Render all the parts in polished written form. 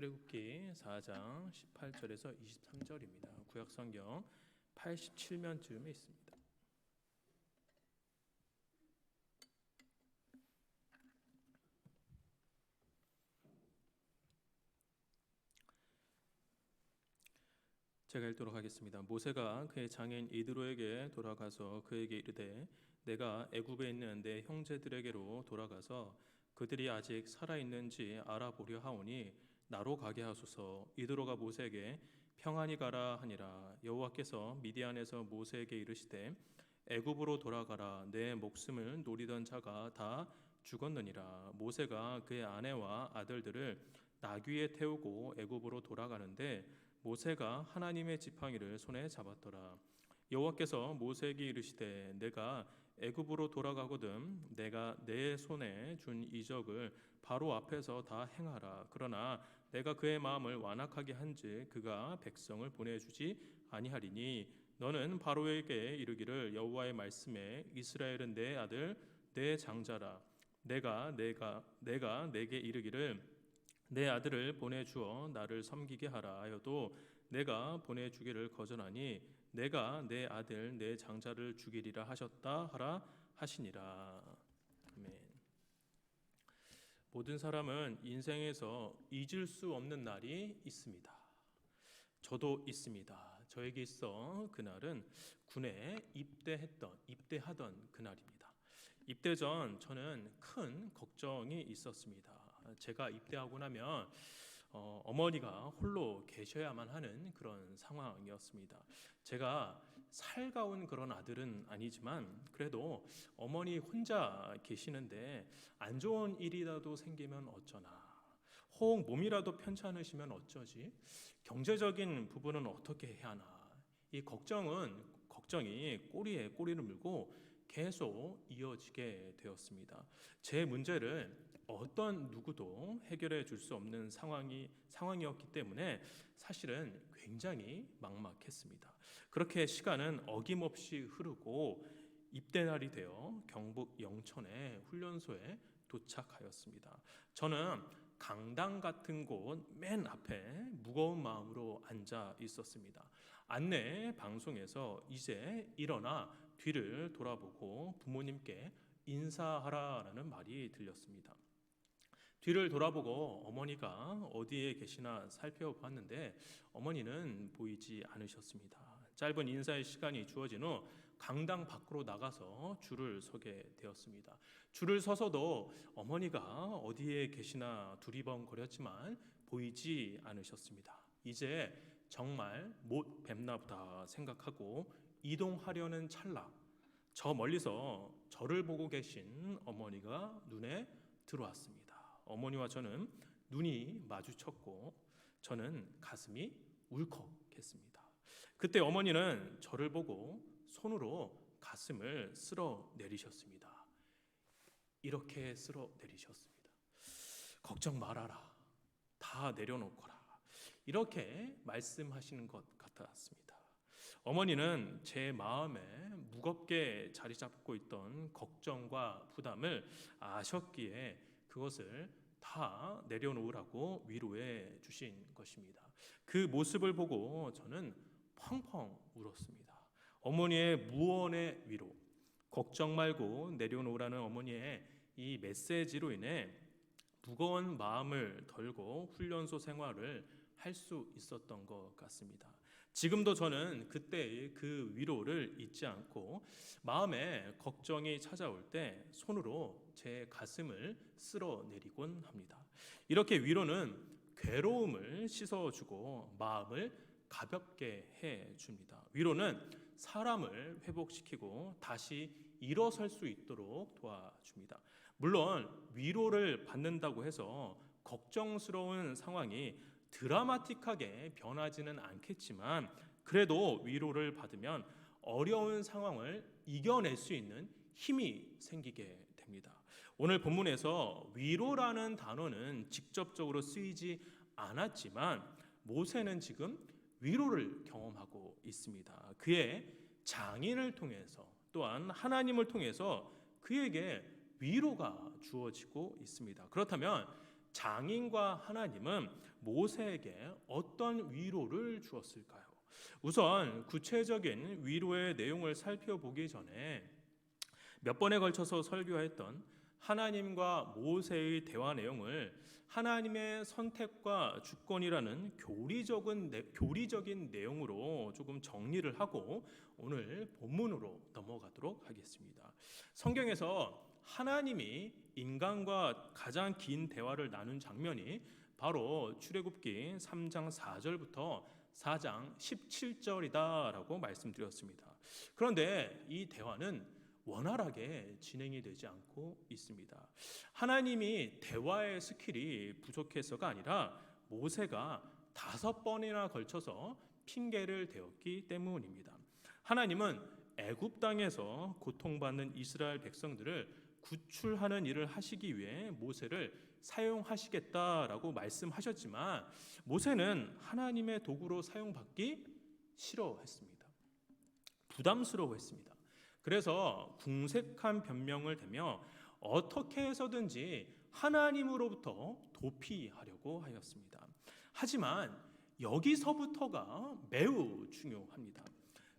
출애굽기 4장 18절에서 23절입니다. 구약성경 87면쯤에 있습니다. 제가 읽도록 하겠습니다. 모세가 그의 장인 이드로에게 돌아가서 그에게 이르되 내가 애굽에 있는 내 형제들에게로 돌아가서 그들이 아직 살아있는지 알아보려 하오니 나로 가게 하소서. 이드로가 모세에게 평안히 가라 하니라. 여호와께서 미디안에서 모세에게 이르시되 애굽으로 돌아가라. 내 목숨을 노리던 자가 다 죽었느니라. 모세가 그의 아내와 아들들을 나귀에 태우고 애굽으로 돌아가는데 모세가 하나님의 지팡이를 손에 잡았더라. 여호와께서 모세에게 이르시되 내가 애굽으로 돌아가거든 내가 내 손에 준 이적을 바로 앞에서 다 행하라. 그러나 내가 그의 마음을 완악하게 한즉 그가 백성을 보내주지 아니하리니 너는 바로에게 이르기를 여호와의 말씀에 이스라엘은 내 아들 내 장자라. 내가 내게 이르기를 내 아들을 보내주어 나를 섬기게 하라 하여도 내가 보내주기를 거절하니 내가 내 아들 내 장자를 죽이리라 하셨다 하라 하시니라. 아멘. 모든 사람은 인생에서 잊을 수 없는 날이 있습니다. 저도 있습니다. 저에게 있어 그날은 군에 입대하던 그날입니다. 입대 전 저는 큰 걱정이 있었습니다. 제가 입대하고 나면 어머니가 홀로 계셔야만 하는 그런 상황이었습니다. 제가 살가운 그런 아들은 아니지만 그래도 어머니 혼자 계시는데 안 좋은 일이라도 생기면 어쩌나, 혹 몸이라도 편찮으시면 어쩌지, 경제적인 부분은 어떻게 해야 하나, 이 걱정이 꼬리에 꼬리를 물고 계속 이어지게 되었습니다. 제 문제를 어떤 누구도 해결해 줄 수 없는 상황이었기 때문에 사실은 굉장히 막막했습니다. 그렇게 시간은 어김없이 흐르고 입대 날이 되어 경북 영천의 훈련소에 도착하였습니다. 저는 강당 같은 곳 맨 앞에 무거운 마음으로 앉아 있었습니다. 안내 방송에서 이제 일어나 뒤를 돌아보고 부모님께 인사하라라는 말이 들렸습니다. 뒤를 돌아보고 어머니가 어디에 계시나 살펴봤는데 어머니는 보이지 않으셨습니다. 짧은 인사의 시간이 주어진 후 강당 밖으로 나가서 줄을 서게 되었습니다. 줄을 서서도 어머니가 어디에 계시나 두리번거렸지만 보이지 않으셨습니다. 이제 정말 못 뵙나 보다 생각하고 이동하려는 찰나 저 멀리서 저를 보고 계신 어머니가 눈에 들어왔습니다. 어머니와 저는 눈이 마주쳤고 저는 가슴이 울컥했습니다. 그때 어머니는 저를 보고 손으로 가슴을 쓸어 내리셨습니다. 이렇게 쓸어 내리셨습니다. 걱정 말아라. 다 내려놓거라. 이렇게 말씀하시는 것 같았습니다. 어머니는 제 마음에 무겁게 자리 잡고 있던 걱정과 부담을 아셨기에 그것을 다 내려놓으라고 위로해 주신 것입니다. 그 모습을 보고 저는 펑펑 울었습니다. 어머니의 무언의 위로, 걱정 말고 내려놓으라는 어머니의 이 메시지로 인해 무거운 마음을 덜고 훈련소 생활을 할 수 있었던 것 같습니다. 지금도 저는 그때의 그 위로를 잊지 않고 마음에 걱정이 찾아올 때 손으로 제 가슴을 쓸어내리곤 합니다. 이렇게 위로는 괴로움을 씻어주고 마음을 가볍게 해줍니다. 위로는 사람을 회복시키고 다시 일어설 수 있도록 도와줍니다. 물론 위로를 받는다고 해서 걱정스러운 상황이 드라마틱하게 변하지는 않겠지만 그래도 위로를 받으면 어려운 상황을 이겨낼 수 있는 힘이 생기게 됩니다. 오늘 본문에서 위로라는 단어는 직접적으로 쓰이지 않았지만 모세는 지금 위로를 경험하고 있습니다. 그의 장인을 통해서 또한 하나님을 통해서 그에게 위로가 주어지고 있습니다. 그렇다면 장인과 하나님은 모세에게 어떤 위로를 주었을까요? 우선 구체적인 위로의 내용을 살펴보기 전에 몇 번에 걸쳐서 설교했던 하나님과 모세의 대화 내용을 하나님의 선택과 주권이라는 교리적인 내용으로 조금 정리를 하고 오늘 본문으로 넘어가도록 하겠습니다. 성경에서 하나님이 인간과 가장 긴 대화를 나눈 장면이 바로 출애굽기 3장 4절부터 4장 17절이다라고 말씀드렸습니다. 그런데 이 대화는 원활하게 진행이 되지 않고 있습니다. 하나님이 대화의 스킬이 부족해서가 아니라 모세가 5번이나 걸쳐서 핑계를 대었기 때문입니다. 하나님은 애굽 땅에서 고통받는 이스라엘 백성들을 구출하는 일을 하시기 위해 모세를 사용하시겠다라고 말씀하셨지만 모세는 하나님의 도구로 사용받기 싫어했습니다. 부담스러워했습니다. 그래서 궁색한 변명을 대며 어떻게 해서든지 하나님으로부터 도피하려고 하였습니다. 하지만 여기서부터가 매우 중요합니다.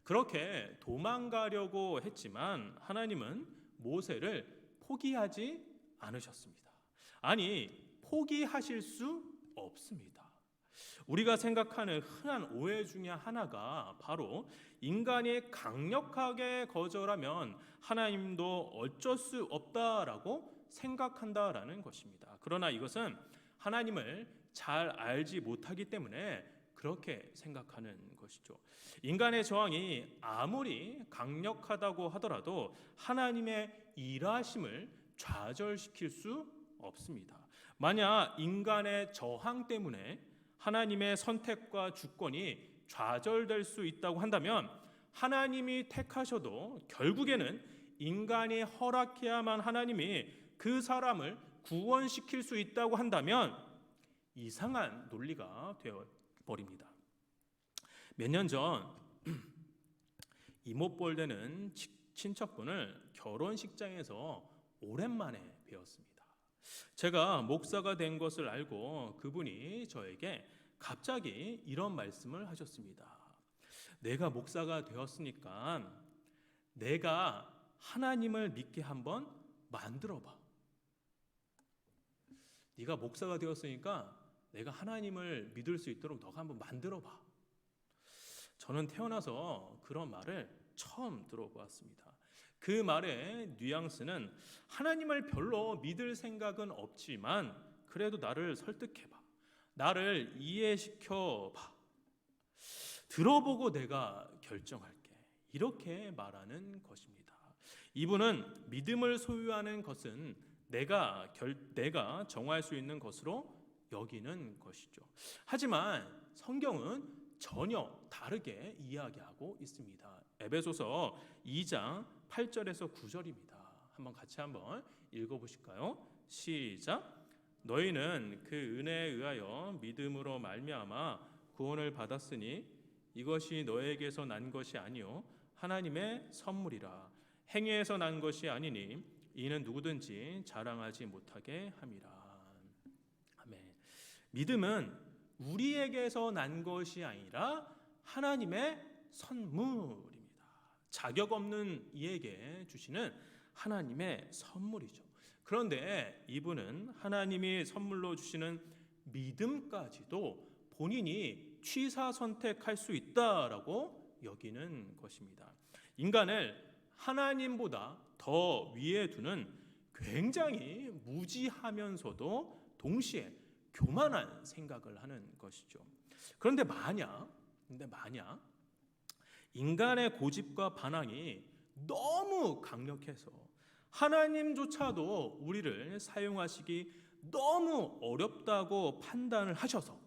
그렇게 도망가려고 했지만 하나님은 모세를 포기하지 않으셨습니다. 아니, 포기하실 수 없습니다. 우리가 생각하는 흔한 오해 중에 하나가 바로 인간이 강력하게 거절하면 하나님도 어쩔 수 없다라고 생각한다라는 것입니다. 그러나 이것은 하나님을 잘 알지 못하기 때문에 그렇게 생각하는 것이죠. 인간의 저항이 아무리 강력하다고 하더라도 하나님의 일하심을 좌절시킬 수 없습니다. 만약 인간의 저항 때문에 하나님의 선택과 주권이 좌절될 수 있다고 한다면 하나님이 택하셔도 결국에는 인간이 허락해야만 하나님이 그 사람을 구원시킬 수 있다고 한다면 이상한 논리가 되어버립니다. 몇 년 전 이모뻘 되는 친척분을 결혼식장에서 오랜만에 뵈었습니다. 제가 목사가 된 것을 알고 그분이 저에게 갑자기 이런 말씀을 하셨습니다. 내가 목사가 되었으니까 내가 하나님을 믿게 한번 만들어봐. 네가 목사가 되었으니까 내가 하나님을 믿을 수 있도록 너가 한번 만들어봐. 저는 태어나서 그런 말을 처음 들어보았습니다. 그 말의 뉘앙스는 하나님을 별로 믿을 생각은 없지만 그래도 나를 설득해봐. 나를 이해시켜봐. 들어보고 내가 결정할게. 이렇게 말하는 것입니다. 이분은 믿음을 소유하는 것은 내가 정할 수 있는 것으로 여기는 것이죠. 하지만 성경은 전혀 다르게 이야기하고 있습니다. 에베소서 2장 8절에서 9절입니다. 한번 읽어보실까요? 시작. 너희는 그 은혜에 의하여 믿음으로 말미암아 구원을 받았으니 이것이 너에게서 난 것이 아니요 하나님의 선물이라. 행위에서 난 것이 아니니 이는 누구든지 자랑하지 못하게 함이라. 아멘. 믿음은 우리에게서 난 것이 아니라 하나님의 선물입니다. 자격 없는 이에게 주시는 하나님의 선물이죠. 그런데 이분은 하나님이 선물로 주시는 믿음까지도 본인이 취사 선택할 수 있다라고 여기는 것입니다. 인간을 하나님보다 더 위에 두는 굉장히 무지하면서도 동시에 교만한 생각을 하는 것이죠. 그런데 만약 인간의 고집과 반항이 너무 강력해서 하나님조차도 우리를 사용하시기 너무 어렵다고 판단을 하셔서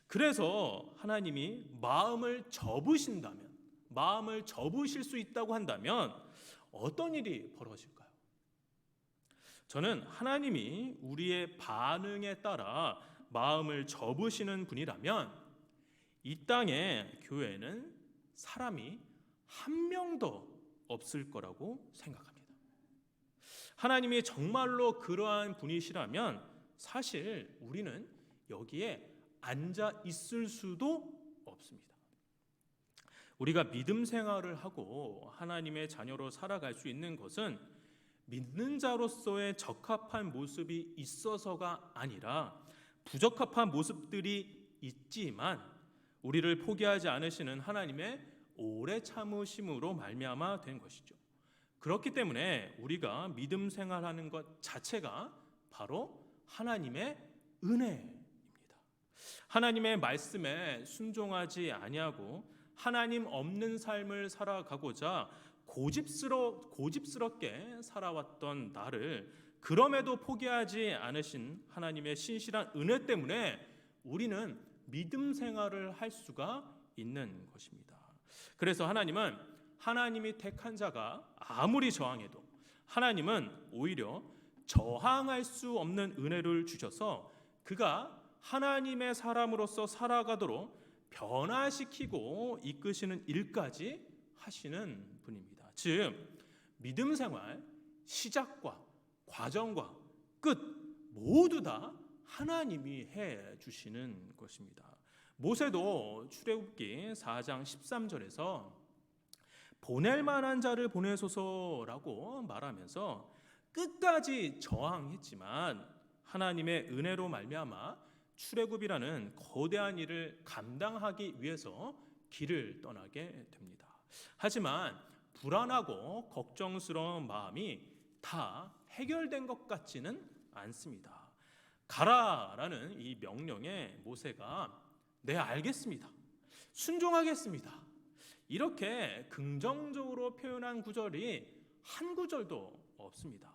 그래서 하나님이 마음을 접으실 수 있다고 한다면 어떤 일이 벌어질까요? 저는 하나님이 우리의 반응에 따라 마음을 접으시는 분이라면 이 땅의 교회는 사람이 한 명도 없을 거라고 생각합니다. 하나님이 정말로 그러한 분이시라면 사실 우리는 여기에 앉아 있을 수도 없습니다. 우리가 믿음 생활을 하고 하나님의 자녀로 살아갈 수 있는 것은 믿는 자로서의 적합한 모습이 있어서가 아니라 부적합한 모습들이 있지만 우리를 포기하지 않으시는 하나님의 오래 참으심으로 말미암아 된 것이죠. 그렇기 때문에 우리가 믿음 생활하는 것 자체가 바로 하나님의 은혜입니다. 하나님의 말씀에 순종하지 아니하고 하나님 없는 삶을 살아가고자 고집스럽게 살아왔던 나를 그럼에도 포기하지 않으신 하나님의 신실한 은혜 때문에 우리는 믿음 생활을 할 수가 있는 것입니다. 그래서 하나님은 하나님이 택한 자가 아무리 저항해도 하나님은 오히려 저항할 수 없는 은혜를 주셔서 그가 하나님의 사람으로서 살아가도록 변화시키고 이끄시는 일까지 하시는 분입니다. 즉 믿음 생활 시작과 과정과 끝 모두 다 하나님이 해 주시는 것입니다. 모세도 출애굽기 4장 13절에서 보낼 만한 자를 보내소서라고 말하면서 끝까지 저항했지만 하나님의 은혜로 말미암아 출애굽이라는 거대한 일을 감당하기 위해서 길을 떠나게 됩니다. 하지만 불안하고 걱정스러운 마음이 다 해결된 것 같지는 않습니다. 가라라는 이 명령에 모세가 네, 알겠습니다. 순종하겠습니다. 이렇게 긍정적으로 표현한 구절이 한 구절도 없습니다.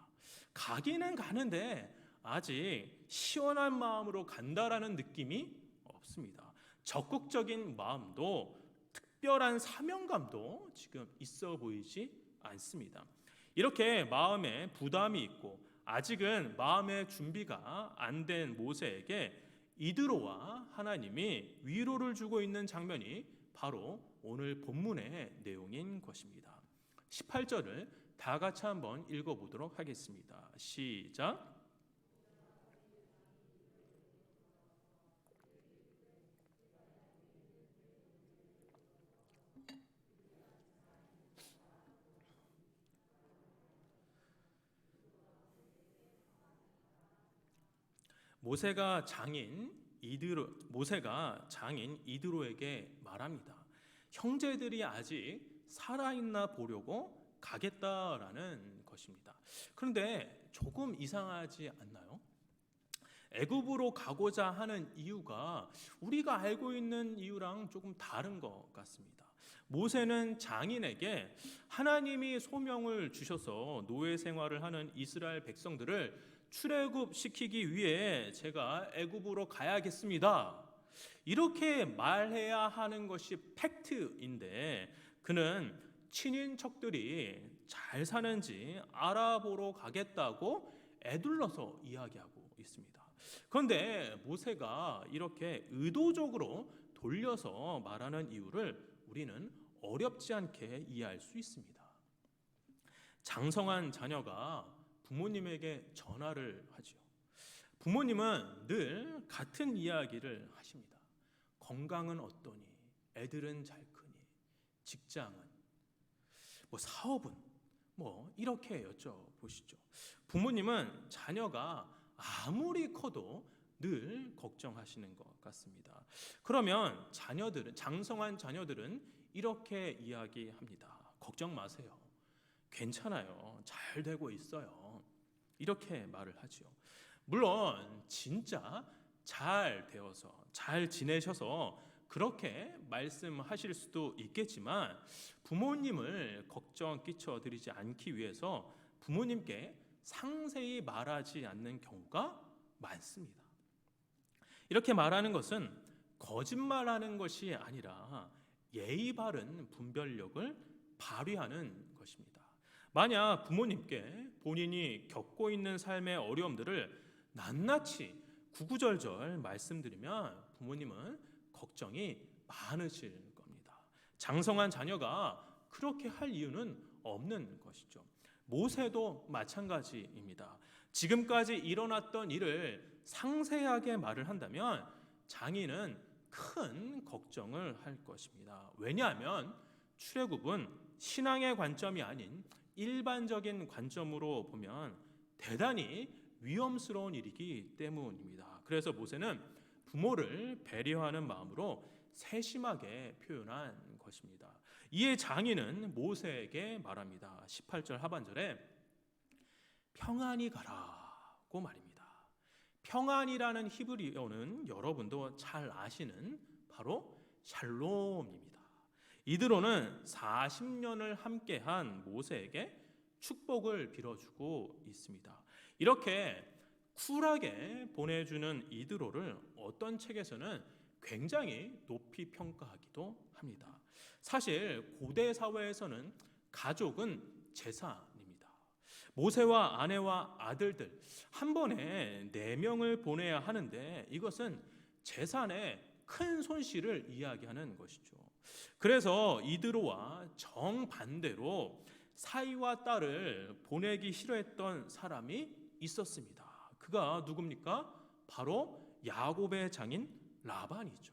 가기는 가는데 아직 시원한 마음으로 간다라는 느낌이 없습니다. 적극적인 마음도 특별한 사명감도 지금 있어 보이지 않습니다. 이렇게 마음에 부담이 있고 아직은 마음의 준비가 안 된 모세에게 이드로와 하나님이 위로를 주고 있는 장면이 바로 오늘 본문의 내용인 것입니다. 18절을 다 같이 한번 읽어보도록 하겠습니다. 시작. 모세가 장인 이드로에게 말합니다. 형제들이 아직 살아있나 보려고 가겠다라는 것입니다. 그런데 조금 이상하지 않나요? 애굽으로 가고자 하는 이유가 우리가 알고 있는 이유랑 조금 다른 것 같습니다. 모세는 장인에게 하나님이 소명을 주셔서 노예 생활을 하는 이스라엘 백성들을 출애굽시키기 위해 제가 애굽으로 가야겠습니다. 이렇게 말해야 하는 것이 팩트인데 그는 친인척들이 잘 사는지 알아보러 가겠다고 애둘러서 이야기하고 있습니다. 그런데 모세가 이렇게 의도적으로 돌려서 말하는 이유를 우리는 어렵지 않게 이해할 수 있습니다. 장성한 자녀가 부모님에게 전화를 하지요. 부모님은 늘 같은 이야기를 하십니다. 건강은 어떠니? 애들은 잘 크니? 직장은? 사업은? 이렇게 여쭤보시죠. 부모님은 자녀가 아무리 커도 늘 걱정하시는 것 같습니다. 그러면 장성한 자녀들은 이렇게 이야기합니다. 걱정 마세요. 괜찮아요. 잘 되고 있어요. 이렇게 말을 하죠. 물론 진짜 잘 되어서 잘 지내셔서 그렇게 말씀하실 수도 있겠지만 부모님을 걱정 끼쳐드리지 않기 위해서 부모님께 상세히 말하지 않는 경우가 많습니다. 이렇게 말하는 것은 거짓말하는 것이 아니라 예의 바른 분별력을 발휘하는 것입니다. 만약 부모님께 본인이 겪고 있는 삶의 어려움들을 낱낱이 구구절절 말씀드리면 부모님은 걱정이 많으실 겁니다. 장성한 자녀가 그렇게 할 이유는 없는 것이죠. 모세도 마찬가지입니다. 지금까지 일어났던 일을 상세하게 말을 한다면 장인은 큰 걱정을 할 것입니다. 왜냐하면 출애굽은 신앙의 관점이 아닌 일반적인 관점으로 보면 대단히 위험스러운 일이기 때문입니다. 그래서 모세는 부모를 배려하는 마음으로 세심하게 표현한 것입니다. 이에 장인은 모세에게 말합니다. 18절 하반절에 평안히 가라고 말입니다. 평안이라는 히브리어는 여러분도 잘 아시는 바로 샬롬입니다. 이드로는 40년을 함께한 모세에게 축복을 빌어주고 있습니다. 이렇게 쿨하게 보내주는 이드로를 어떤 책에서는 굉장히 높이 평가하기도 합니다. 사실 고대 사회에서는 가족은 재산입니다. 모세와 아내와 아들들 한 번에 4명을 보내야 하는데 이것은 재산의 큰 손실을 이야기하는 것이죠. 그래서 이드로와 정반대로 사위와 딸을 보내기 싫어했던 사람이 있었습니다. 그가 누굽니까? 바로 야곱의 장인 라반이죠.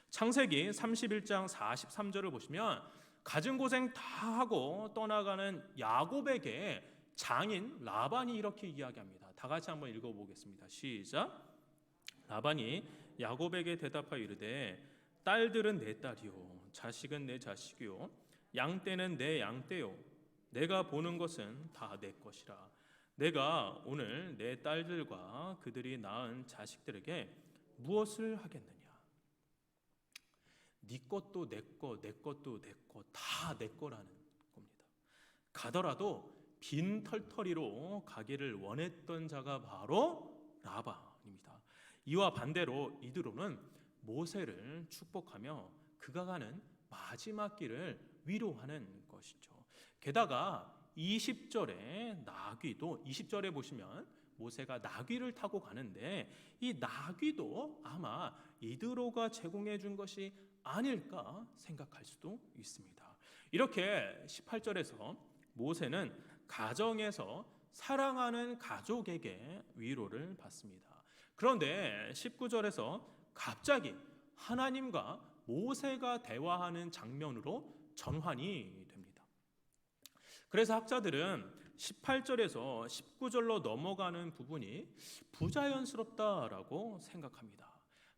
창세기 31장 43절을 보시면 갖은 고생 다 하고 떠나가는 야곱에게 장인 라반이 이렇게 이야기합니다. 다 같이 한번 읽어보겠습니다. 시작. 라반이 야곱에게 대답하여 이르되 딸들은 내 딸이요 자식은 내 자식이요 양떼는 내 양떼요 내가 보는 것은 다 내 것이라. 내가 오늘 내 딸들과 그들이 낳은 자식들에게 무엇을 하겠느냐? 네 것도 내 거, 내 것도 내 거, 다 내 거라는 겁니다. 가더라도 빈 털터리로 가기를 원했던 자가 바로 라반입니다. 이와 반대로 이드로는 모세를 축복하며 그가 가는 마지막 길을 위로하는 것이죠. 게다가 20절에 나귀도 20절에 보시면 모세가 나귀를 타고 가는데 이 나귀도 아마 이드로가 제공해 준 것이 아닐까 생각할 수도 있습니다. 이렇게 18절에서 모세는 가정에서 사랑하는 가족에게 위로를 받습니다. 그런데 19절에서 갑자기 하나님과 모세가 대화하는 장면으로 전환이 됩니다. 그래서 학자들은 18절에서 19절로 넘어가는 부분이 부자연스럽다라고 생각합니다.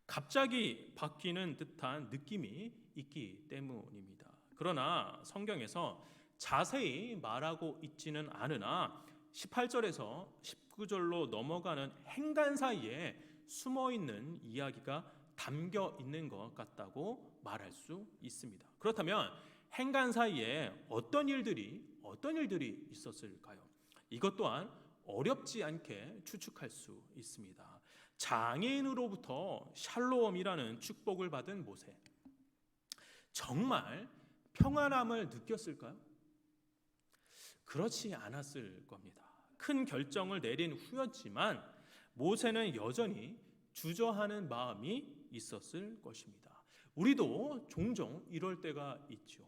갑자기 바뀌는 듯한 느낌이 있기 때문입니다. 그러나 성경에서 자세히 말하고 있지는 않으나 18절에서 19절로 넘어가는 행간 사이에 숨어있는 이야기가 담겨 있는 것 같다고 말할 수 있습니다. 그렇다면 행간 사이에 어떤 일들이 있었을까요? 이것 또한 어렵지 않게 추측할 수 있습니다. 장애인으로부터 샬롬이라는 축복을 받은 모세, 정말 평안함을 느꼈을까요? 그렇지 않았을 겁니다. 큰 결정을 내린 후였지만 모세는 여전히 주저하는 마음이 있었을 것입니다. 우리도 종종 이럴 때가 있죠.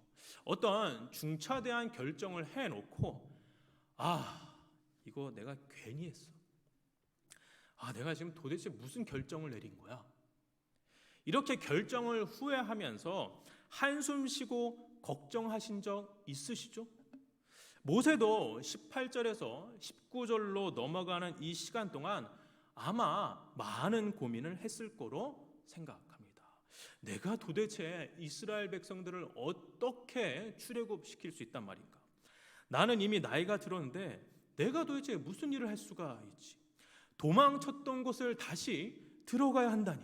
어떤 중차대한 결정을 해놓고 이거 내가 괜히 했어. 내가 지금 도대체 무슨 결정을 내린 거야? 이렇게 결정을 후회하면서 한숨 쉬고 걱정하신 적 있으시죠? 모세도 18절에서 19절로 넘어가는 이 시간 동안 아마 많은 고민을 했을 거로 생각합니다. 내가 도대체 이스라엘 백성들을 어떻게 출애굽시킬 수 있단 말인가? 나는 이미 나이가 들었는데 내가 도대체 무슨 일을 할 수가 있지? 도망쳤던 곳을 다시 들어가야 한다니,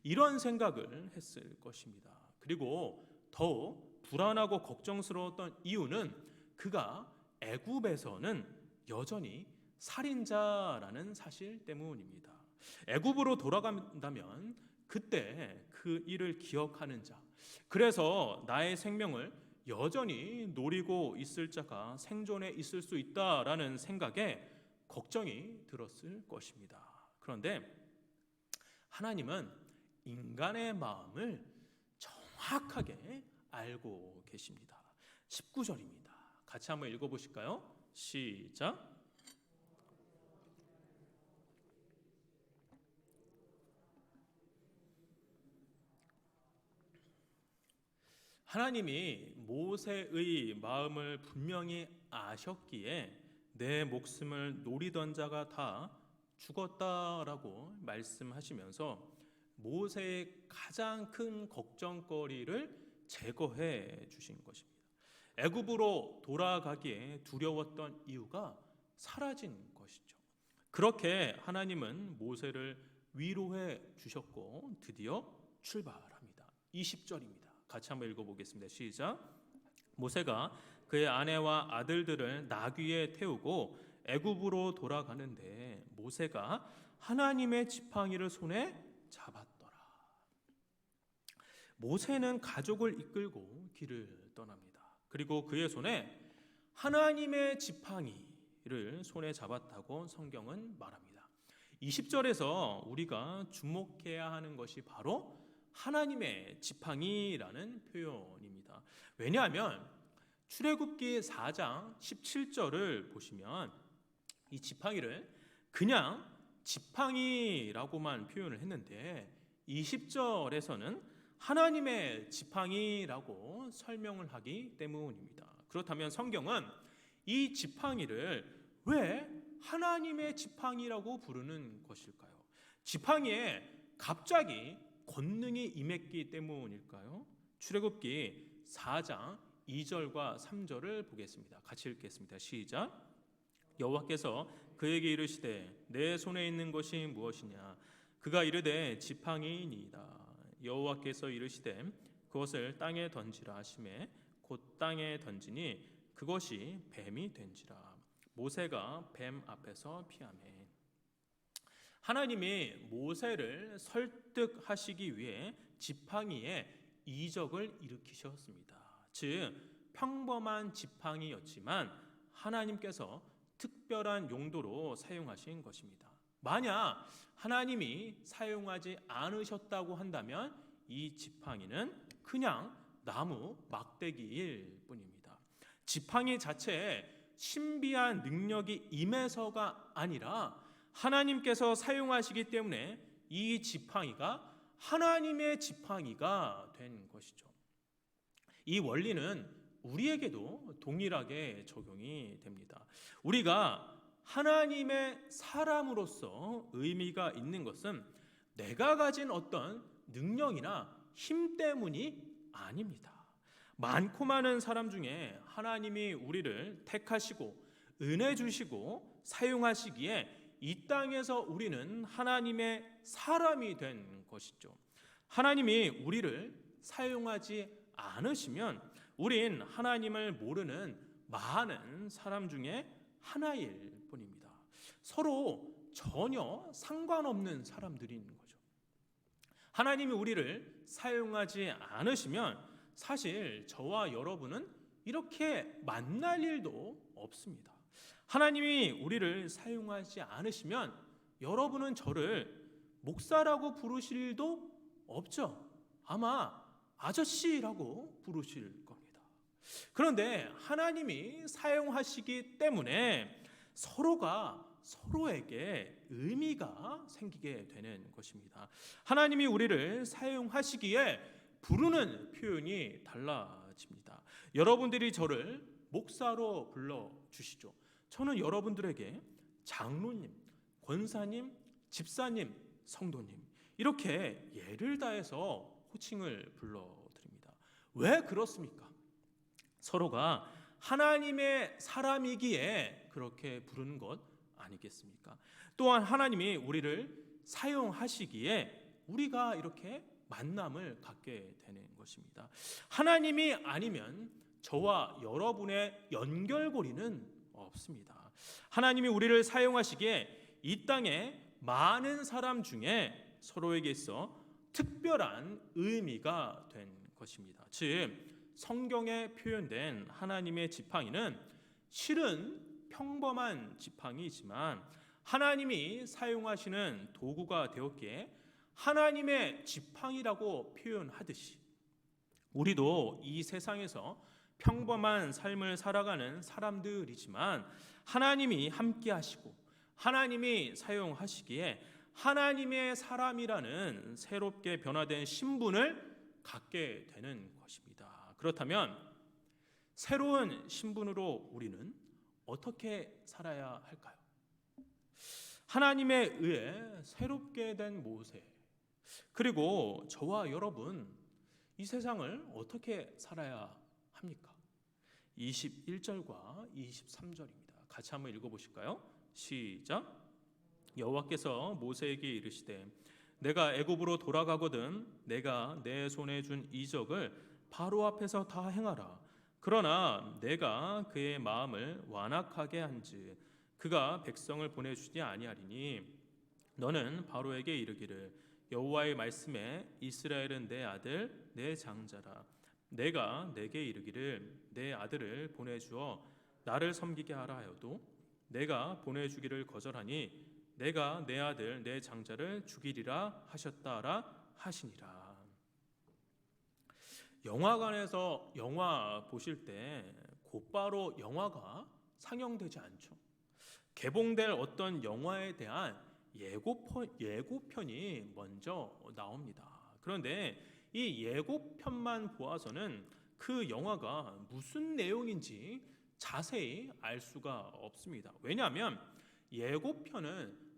이런 생각을 했을 것입니다. 그리고 더욱 불안하고 걱정스러웠던 이유는 그가 애굽에서는 여전히 살인자라는 사실 때문입니다. 애굽으로 돌아간다면 그때 그 일을 기억하는 자, 그래서 나의 생명을 여전히 노리고 있을 자가 생존해 있을 수 있다라는 생각에 걱정이 들었을 것입니다. 그런데 하나님은 인간의 마음을 정확하게 알고 계십니다. 19절입니다. 같이 한번 읽어보실까요? 시작. 하나님이 모세의 마음을 분명히 아셨기에 내 목숨을 노리던 자가 다 죽었다라고 말씀하시면서 모세의 가장 큰 걱정거리를 제거해 주신 것입니다. 애굽으로 돌아가기에 두려웠던 이유가 사라진 것이죠. 그렇게 하나님은 모세를 위로해 주셨고 드디어 출발합니다. 20절입니다. 같이 한번 읽어보겠습니다. 시작. 모세가 그의 아내와 아들들을 나귀에 태우고 애굽으로 돌아가는데 모세가 하나님의 지팡이를 손에 잡았더라. 모세는 가족을 이끌고 길을 떠납니다. 그리고 그의 손에 하나님의 지팡이를 손에 잡았다고 성경은 말합니다. 20절에서 우리가 주목해야 하는 것이 바로 하나님의 지팡이라는 표현입니다. 왜냐하면 출애굽기 4장 17절을 보시면 이 지팡이를 그냥 지팡이라고만 표현을 했는데 20절에서는 하나님의 지팡이라고 설명을 하기 때문입니다. 그렇다면 성경은 이 지팡이를 왜 하나님의 지팡이라고 부르는 것일까요? 지팡이에 갑자기 권능이 임했기 때문일까요? 출애굽기 4장 2절과 3절을 보겠습니다. 같이 읽겠습니다. 시작. 여호와께서 그에게 이르시되 내 손에 있는 것이 무엇이냐? 그가 이르되 지팡이니이다. 여호와께서 이르시되 그것을 땅에 던지라 하시매 곧 땅에 던지니 그것이 뱀이 된지라. 모세가 뱀 앞에서 피하매. 하나님이 모세를 설득하시기 위해 지팡이에 이적을 일으키셨습니다. 즉 평범한 지팡이였지만 하나님께서 특별한 용도로 사용하신 것입니다. 만약 하나님이 사용하지 않으셨다고 한다면 이 지팡이는 그냥 나무 막대기일 뿐입니다. 지팡이 자체에 신비한 능력이 임해서가 아니라 하나님께서 사용하시기 때문에 이 지팡이가 하나님의 지팡이가 된 것이죠. 이 원리는 우리에게도 동일하게 적용이 됩니다. 우리가 하나님의 사람으로서 의미가 있는 것은 내가 가진 어떤 능력이나 힘 때문이 아닙니다. 많고 많은 사람 중에 하나님이 우리를 택하시고 은혜 주시고 사용하시기에 이 땅에서 우리는 하나님의 사람이 된 것이죠. 하나님이 우리를 사용하지 않으시면 우린 하나님을 모르는 많은 사람 중에 하나일 뿐입니다. 서로 전혀 상관없는 사람들인 거죠. 하나님이 우리를 사용하지 않으시면 사실 저와 여러분은 이렇게 만날 일도 없습니다. 하나님이 우리를 사용하지 않으시면 여러분은 저를 목사라고 부르실 일도 없죠. 아마 아저씨라고 부르실 겁니다. 그런데 하나님이 사용하시기 때문에 서로가 서로에게 의미가 생기게 되는 것입니다. 하나님이 우리를 사용하시기에 부르는 표현이 달라집니다. 여러분들이 저를 목사로 불러주시죠. 저는 여러분들에게 장로님, 권사님, 집사님, 성도님 이렇게 예를 다해서 호칭을 불러드립니다. 왜 그렇습니까? 서로가 하나님의 사람이기에 그렇게 부르는 것 아니겠습니까? 또한 하나님이 우리를 사용하시기에 우리가 이렇게 만남을 갖게 되는 것입니다. 하나님이 아니면 저와 여러분의 연결고리는 없습니다. 하나님이 우리를 사용하시기에 이 땅에 많은 사람 중에 서로에게 있어 특별한 의미가 된 것입니다. 즉 성경에 표현된 하나님의 지팡이는 실은 평범한 지팡이지만 하나님이 사용하시는 도구가 되었기에 하나님의 지팡이라고 표현하듯이 우리도 이 세상에서 평범한 삶을 살아가는 사람들이지만 하나님이 함께 하시고 하나님이 사용하시기에 하나님의 사람이라는 새롭게 변화된 신분을 갖게 되는 것입니다. 그렇다면 새로운 신분으로 우리는 어떻게 살아야 할까요? 하나님에 의해 새롭게 된 모세, 그리고 저와 여러분, 이 세상을 어떻게 살아야 합니까? 21절과 23절입니다. 같이 한번 읽어보실까요? 시작. 여호와께서 모세에게 이르시되 내가 애굽으로 돌아가거든 내가 내 손에 준 이적을 바로 앞에서 다 행하라. 그러나 내가 그의 마음을 완악하게 한즉 그가 백성을 보내주지 아니하리니 너는 바로에게 이르기를 여호와의 말씀에 이스라엘은 내 아들 내 장자라. 내가 내게 이르기를 내 아들을 보내주어 나를 섬기게 하라 하여도 내가 보내주기를 거절하니 내가 내 아들 내 장자를 죽이리라 하셨다라 하시니라. 영화관에서 영화 보실 때 곧바로 영화가 상영되지 않죠. 개봉될 어떤 영화에 대한 예고편이 먼저 나옵니다. 그런데 이 예고편만 보아서는 그 영화가 무슨 내용인지 자세히 알 수가 없습니다. 왜냐하면 예고편은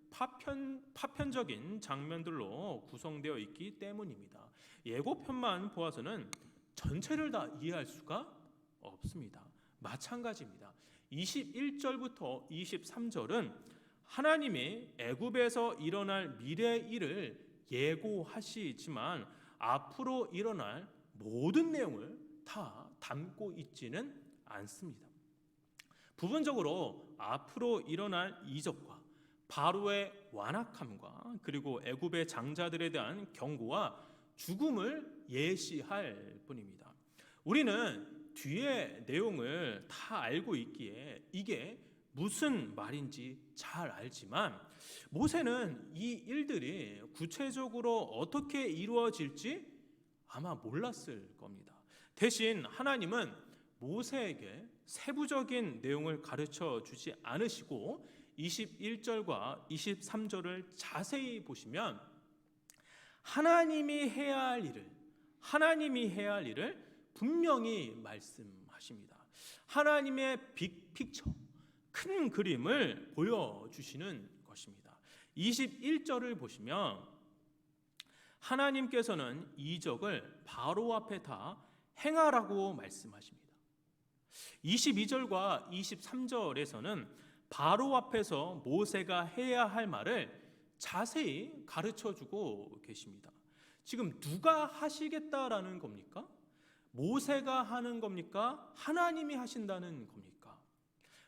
파편적인 장면들로 구성되어 있기 때문입니다. 예고편만 보아서는 전체를 다 이해할 수가 없습니다. 마찬가지입니다. 21절부터 23절은 하나님이 애굽에서 일어날 미래 일을 예고하시지만 앞으로 일어날 모든 내용을 다 담고 있지는 않습니다. 부분적으로 앞으로 일어날 이적과 바로의 완악함과 그리고 애굽의 장자들에 대한 경고와 죽음을 예시할 뿐입니다. 우리는 뒤의 내용을 다 알고 있기에 이게 무슨 말인지 잘 알지만 모세는 이 일들이 구체적으로 어떻게 이루어질지 아마 몰랐을 겁니다. 대신 하나님은 모세에게 세부적인 내용을 가르쳐 주지 않으시고 21절과 23절을 자세히 보시면 하나님이 해야 할 일을 분명히 말씀하십니다. 하나님의 빅픽처, 큰 그림을 보여주시는 것입니다. 21절을 보시면 하나님께서는 이적을 바로 앞에 다 행하라고 말씀하십니다. 22절과 23절에서는 바로 앞에서 모세가 해야 할 말을 자세히 가르쳐주고 계십니다. 지금 누가 하시겠다라는 겁니까? 모세가 하는 겁니까? 하나님이 하신다는 겁니까?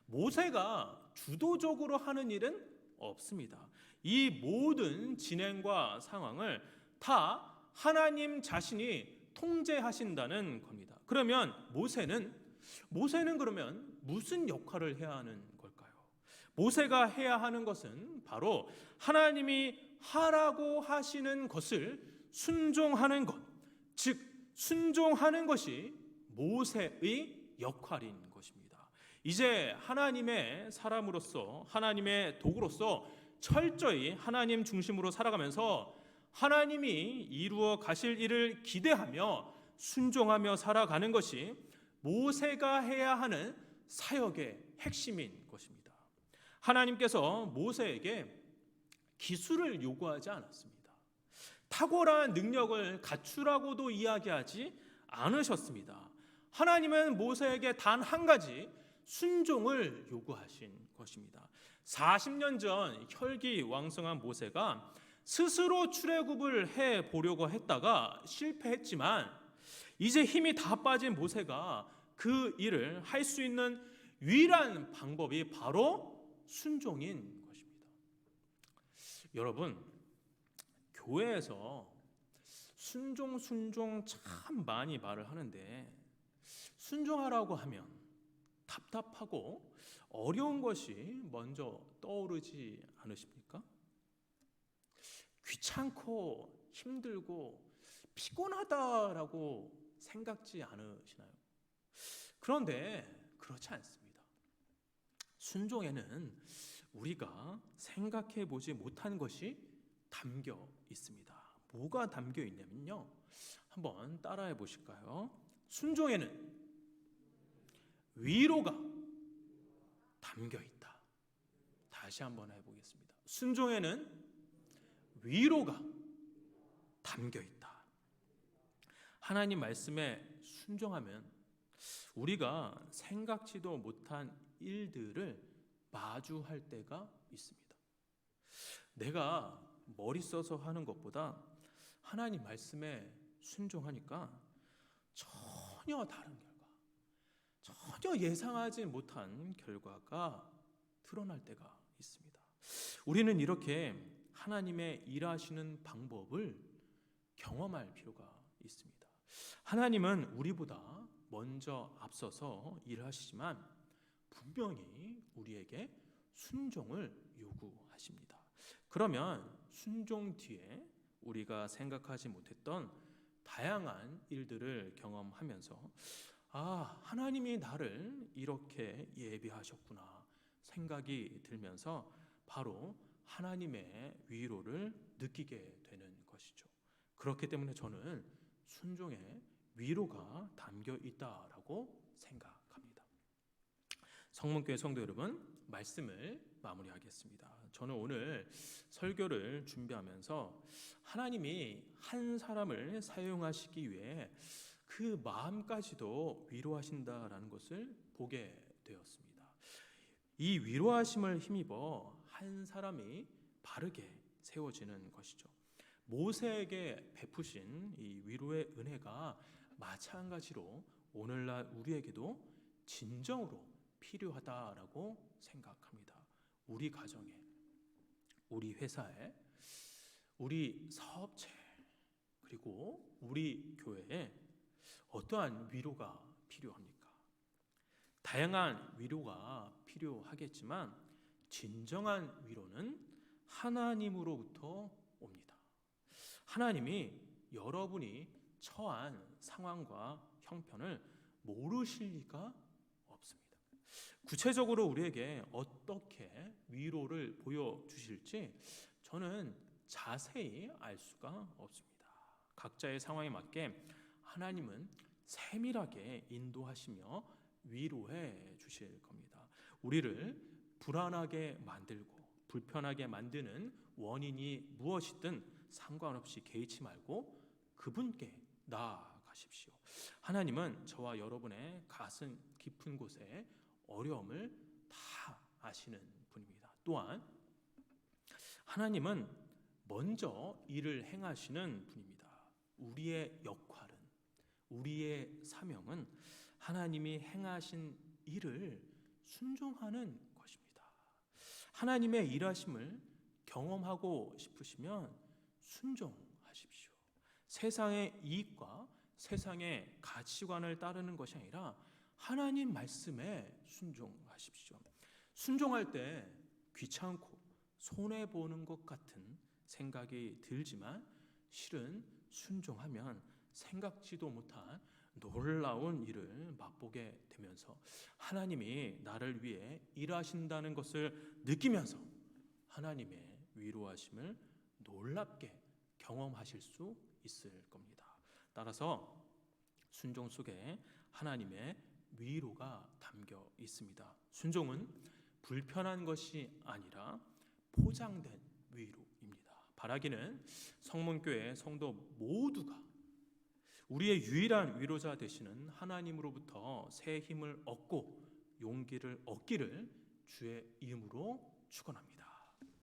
모세가 주도적으로 하는 일은 없습니다. 이 모든 진행과 상황을 다 하나님 자신이 통제하신다는 겁니다. 그러면 모세는 그러면 무슨 역할을 해야 하는 걸까요? 모세가 해야 하는 것은 바로 하나님이 하라고 하시는 것을 순종하는 것, 즉 순종하는 것이 모세의 역할인 것입니다. 이제 하나님의 사람으로서 하나님의 도구로서 철저히 하나님 중심으로 살아가면서 하나님이 이루어 가실 일을 기대하며 순종하며 살아가는 것이 모세가 해야 하는 사역의 핵심인 것입니다. 하나님께서 모세에게 기술을 요구하지 않았습니다. 탁월한 능력을 갖추라고도 이야기하지 않으셨습니다. 하나님은 모세에게 단 한 가지 순종을 요구하신 것입니다. 40년 전 혈기왕성한 모세가 스스로 출애굽을 해 보려고 했다가 실패했지만 이제 힘이 다 빠진 모세가 그 일을 할 수 있는 유일한 방법이 바로 순종인 것입니다. 여러분, 교회에서 순종 참 많이 말을 하는데 순종하라고 하면 답답하고 어려운 것이 먼저 떠오르지 않으십니까? 귀찮고 힘들고 피곤하다라고 생각지 않으시나요? 그런데 그렇지 않습니다. 순종에는 우리가 생각해 보지 못한 것이 담겨 있습니다. 뭐가 담겨 있냐면요. 한번 따라해 보실까요? 순종에는 위로가 담겨 있다. 다시 한번 해보겠습니다. 순종에는 위로가 담겨 있다. 하나님 말씀에 순종하면 우리가 생각지도 못한 일들을 마주할 때가 있습니다. 내가 머리 써서 하는 것보다 하나님 말씀에 순종하니까 전혀 다른 결과, 전혀 예상하지 못한 결과가 드러날 때가 있습니다. 우리는 이렇게 하나님의 일하시는 방법을 경험할 필요가 있습니다. 하나님은 우리보다 먼저 앞서서 일하시지만 분명히 우리에게 순종을 요구하십니다. 그러면 순종 뒤에 우리가 생각하지 못했던 다양한 일들을 경험하면서 하나님이 나를 이렇게 예비하셨구나 생각이 들면서 바로 하나님의 위로를 느끼게 되는 것이죠. 그렇기 때문에 저는 순종에 위로가 담겨 있다라고 생각합니다. 성문교회 성도 여러분, 말씀을 마무리하겠습니다. 저는 오늘 설교를 준비하면서 하나님이 한 사람을 사용하시기 위해 그 마음까지도 위로하신다라는 것을 보게 되었습니다. 이 위로하심을 힘입어 한 사람이 바르게 세워지는 것이죠. 모세에게 베푸신 이 위로의 은혜가 마찬가지로 오늘날 우리에게도 진정으로 필요하다라고 생각합니다. 우리 가정에, 우리 회사에, 우리 사업체, 그리고 우리 교회에 어떠한 위로가 필요합니까? 다양한 위로가 필요하겠지만 진정한 위로는 하나님으로부터 옵니다. 하나님이 여러분이 처한 상황과 형편을 모르실 리가 없습니다. 구체적으로 우리에게 어떻게 위로를 보여주실지 저는 자세히 알 수가 없습니다. 각자의 상황에 맞게 하나님은 세밀하게 인도하시며 위로해 주실 겁니다. 우리를 불안하게 만들고 불편하게 만드는 원인이 무엇이든 상관없이 개의치 말고 그분께 나아가십시오. 하나님은 저와 여러분의 가슴 깊은 곳에 어려움을 다 아시는 분입니다. 또한 하나님은 먼저 일을 행하시는 분입니다. 우리의 역할은, 우리의 사명은 하나님이 행하신 일을 순종하는 것입니다. 하나님의 일하심을 경험하고 싶으시면 순종하십시오. 세상의 이익과 세상의 가치관을 따르는 것이 아니라 하나님 말씀에 순종하십시오. 순종할 때 귀찮고 손해보는 것 같은 생각이 들지만 실은 순종하면 생각지도 못한 놀라운 일을 맛보게 되면서 하나님이 나를 위해 일하신다는 것을 느끼면서 하나님의 위로하심을 놀랍게 경험하실 수 있을 겁니다. 따라서 순종 속에 하나님의 위로가 담겨 있습니다. 순종은 불편한 것이 아니라 포장된 위로입니다. 바라기는 성문교회 성도 모두가 우리의 유일한 위로자 되시는 하나님으로부터 새 힘을 얻고 용기를 얻기를 주의 이름으로 축원합니다.